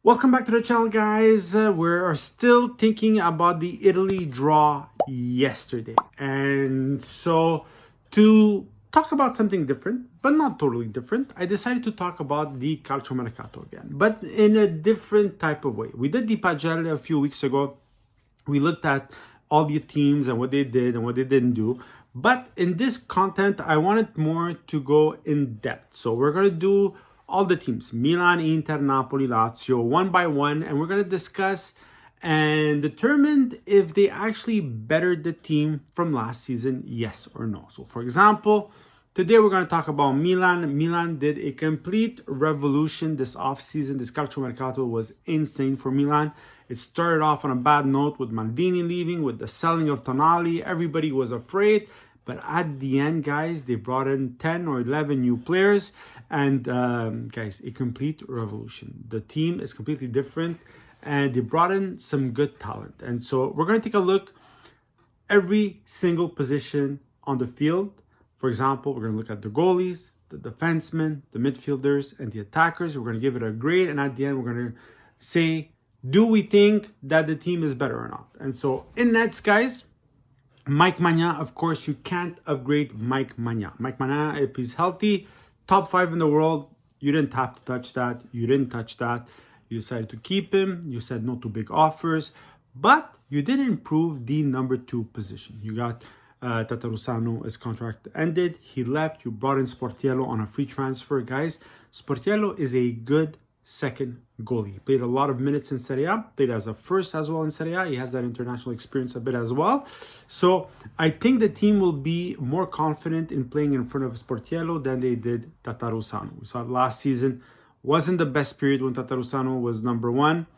Welcome back to the channel, guys. We're still thinking about the Italy draw yesterday. And so to talk about something different, but not totally different, I decided to talk about the Calciomercato again, but in a different type of way. We did the Pagelle a few weeks ago. We looked at all the teams and what they did and what they didn't do. But in this content, I wanted more to go in depth. So we're going to do all the teams, Milan, Inter, Napoli, Lazio, one by one, and we're going to discuss and determine if they actually bettered the team from last season, yes or no. So for example, today we're going to talk about Milan. Milan did a complete revolution this offseason. This Calciomercato was insane for Milan. It started off on a bad note with Maldini leaving, with the selling of Tonali. Everybody was afraid. But at the end, guys, they brought in 10 or 11 new players. And guys, a complete revolution. The team is completely different. And they brought in some good talent. And so we're going to take a look every single position on the field. For example, we're going to look at the goalies, the defensemen, the midfielders, and the attackers. We're going to give it a grade. And at the end, we're going to say, do we think that the team is better or not? And so in nets, guys, Mike Maignan, of course, you can't upgrade Mike Maignan. Mike Maignan, if he's healthy, top 5 in the world, you didn't have to touch that. You didn't touch that. You decided to keep him. You said no to big offers. But you did improve the number 2 position. You got Tatarusano, his contract ended. He left. You brought in Sportiello on a free transfer. Guys, Sportiello is a good second goalie. He played a lot of minutes in Serie A, played as a first as well in Serie A. He has that international experience a bit as well. So I think the team will be more confident in playing in front of Sportiello than they did Tatarusano. We saw it last season. Wasn't the best period when Tatarusano was number 1.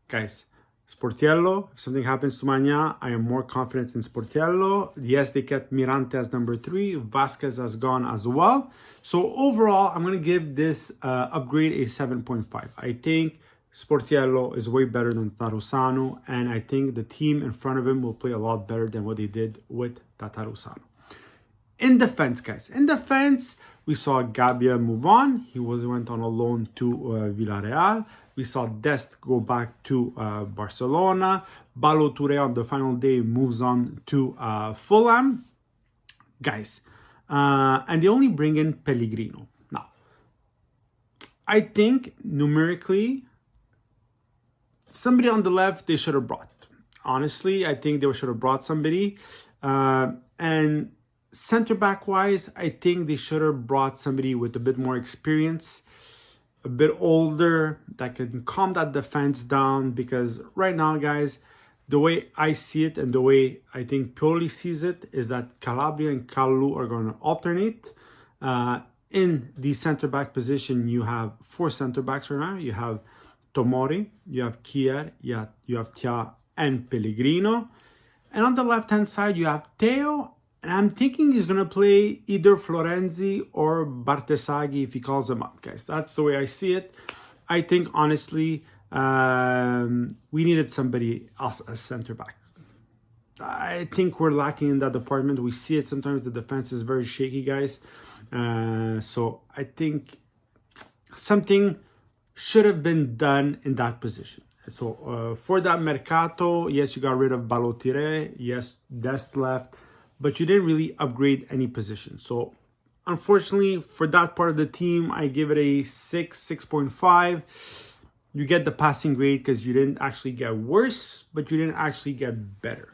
Guys, Sportiello, if something happens to Maignan, I am more confident in Sportiello. Yes, they kept Mirante as number 3. Vasquez has gone as well. So overall, I'm going to give this upgrade a 7.5. I think Sportiello is way better than Tatarusano, and I think the team in front of him will play a lot better than what they did with Tatarusano. In defense, guys, in defense, we saw Gabbia move on. He went on a loan to Villarreal. We saw Dest go back to Barcelona. Ballo Touré on the final day moves on to Fulham. Guys, and they only bring in Pellegrino. Now, I think numerically, somebody on the left they should have brought. Honestly, I think they should have brought somebody. And center back wise, I think they should have brought somebody with a bit more experience, a bit older, that can calm that defense down. Because right now, guys, the way I see it and the way I think Pioli sees it is that Calabria and Kalulu are going to alternate. In the center back position, you have 4 center backs right now. You have Tomori, you have Kier, you have Tia and Pellegrino. And on the left-hand side, you have Teo. And I'm thinking he's going to play either Florenzi or Bartesaghi if he calls him up, guys. That's the way I see it. I think, honestly, we needed somebody else as center back. I think we're lacking in that department. We see it sometimes. The defense is very shaky, guys. So I think something should have been done in that position. So for that Mercato, yes, you got rid of Balotire. Yes, Dest left. But you didn't really upgrade any position. So unfortunately, for that part of the team, I give it a 6.5. You get the passing grade because you didn't actually get worse, but you didn't actually get better.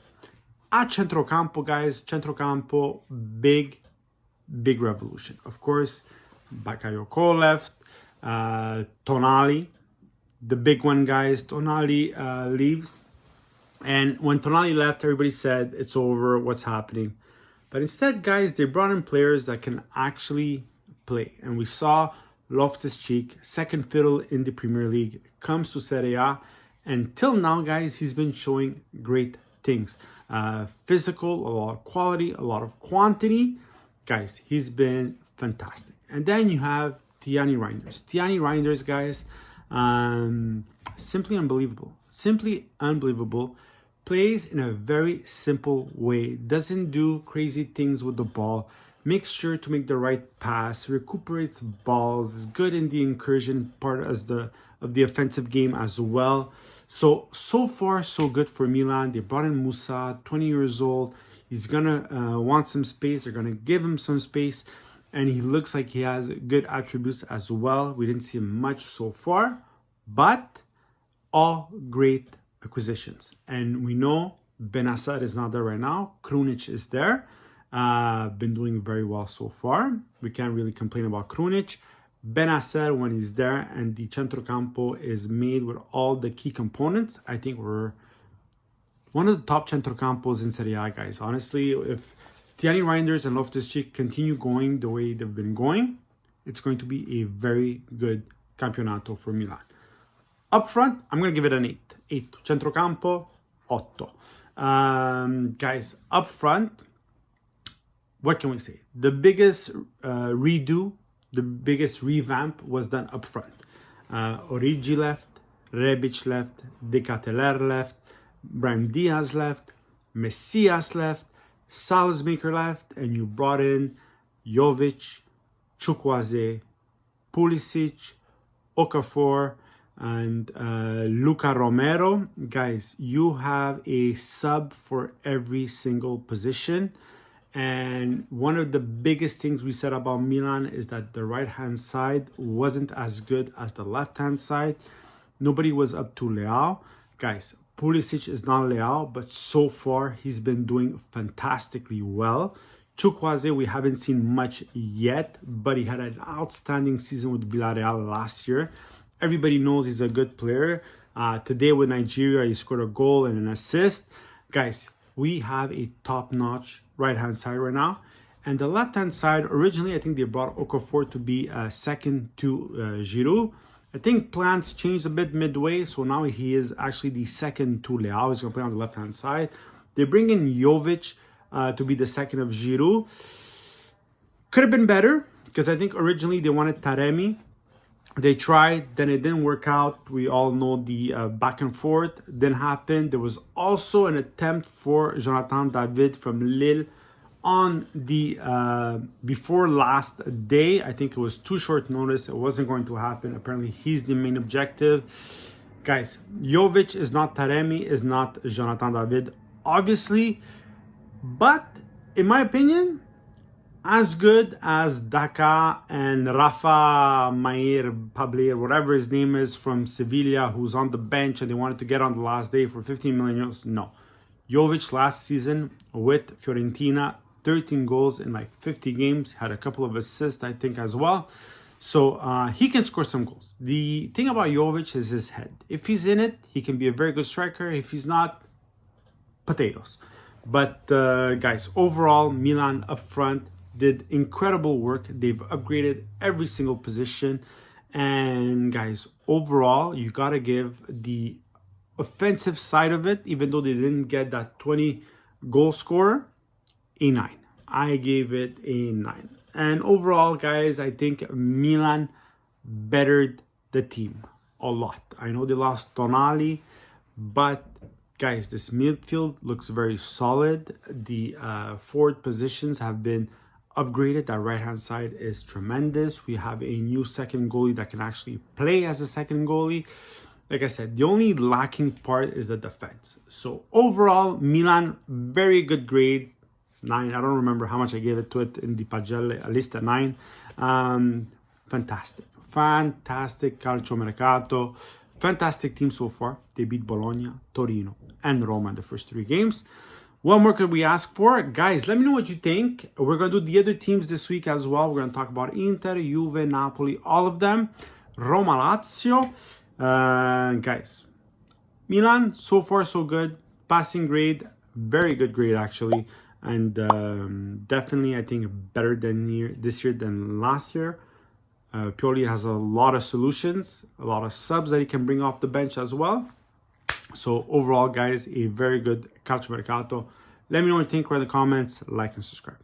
At Centrocampo, guys, Centrocampo, big revolution. Of course, Bakayoko left, Tonali, the big one, guys. Tonali leaves. And when Tonali left, everybody said, it's over, what's happening? But instead, guys, they brought in players that can actually play. And we saw Loftus-Cheek, second fiddle in the Premier League, comes to Serie A. And till now, guys, he's been showing great things. Physical, a lot of quality, a lot of quantity. Guys, he's been fantastic. And then you have Tijjani Reinders. Tijjani Reinders, guys, simply unbelievable. Simply unbelievable. Plays in a very simple way, doesn't do crazy things with the ball, makes sure to make the right pass, recuperates balls, is good in the incursion part as the of the offensive game as well. So far, so good for Milan. They brought in Musa, 20 years old. He's going to want some space. They're going to give him some space. And he looks like he has good attributes as well. We didn't see much so far, but all great acquisitions. And we know Benacer is not there right now. Krunic is there. Been doing very well so far. We can't really complain about Krunic. Benacer, when he's there and the centrocampo is made with all the key components, I think we're one of the top centrocampos in Serie A, guys. Honestly, if Tiani Reinders and Loftus-Cheek continue going the way they've been going, it's going to be a very good campionato for Milan. Up front, I'm going to give it an 8. 8. Centrocampo, 8. Guys, up front, what can we say? The biggest redo, the biggest revamp was done up front. Origi left, Rebic left, De Ketelaere left, Brahim Diaz left, Messias left, Salzmaker left, and you brought in Jovic, Chukwueze, Pulisic, Okafor, and Luca Romero. Guys, you have a sub for every single position. And one of the biggest things we said about Milan is that the right-hand side wasn't as good as the left-hand side. Nobody was up to Leao. Guys, Pulisic is not Leao, but so far he's been doing fantastically well. Chukwueze, we haven't seen much yet, but he had an outstanding season with Villarreal last year. Everybody knows he's a good player. Today with Nigeria, he scored a goal and an assist. Guys, we have a top-notch right-hand side right now. And the left-hand side, originally, I think they brought Okafor to be second to Giroud. I think plans changed a bit midway, so now he is actually the second to Leao. He's going to play on the left-hand side. They bring in Jovic to be the second of Giroud. Could have been better, because I think originally they wanted Taremi. They tried, then it didn't work out. We all know the back and forth didn't happen. There was also an attempt for Jonathan David from Lille on the before last day. I think it was too short notice. It wasn't going to happen. Apparently, he's the main objective. Guys, Jovic is not Taremi, is not Jonathan David, obviously. But, in my opinion, as good as Daka and Rafa Mayer Pabler, whatever his name is, from Sevilla, who's on the bench and they wanted to get on the last day for 15 million euros. No. Jovic last season with Fiorentina, 13 goals in like 50 games, had a couple of assists, I think, as well. So he can score some goals. The thing about Jovic is his head. If he's in it, he can be a very good striker. If he's not, potatoes. But guys, overall, Milan up front did incredible work. They've upgraded every single position. And guys, overall, you got to give the offensive side of it, even though they didn't get that 20 goal scorer, a 9. I gave it a 9. And overall, guys, I think Milan bettered the team a lot. I know they lost Tonali, but guys, this midfield looks very solid. The forward positions have been upgraded. That right-hand side is tremendous. We have a new second goalie that can actually play as a second goalie. Like I said, the only lacking part is the defense. So overall, Milan, very good grade, 9. I don't remember how much I gave it to it in the Pagelle, at least a 9. Fantastic Calciomercato. Fantastic team so far. They beat Bologna, Torino, and Roma in the first 3 games. What more could we ask for? Guys, let me know what you think. We're going to do the other teams this week as well. We're going to talk about Inter, Juve, Napoli, all of them. Roma, Lazio. Guys, Milan, so far so good. Passing grade, very good grade actually. And definitely, I think, better than this year than last year. Pioli has a lot of solutions, a lot of subs that he can bring off the bench as well. So overall, guys, a very good Calciomercato. Let me know what you think in the comments, like and subscribe.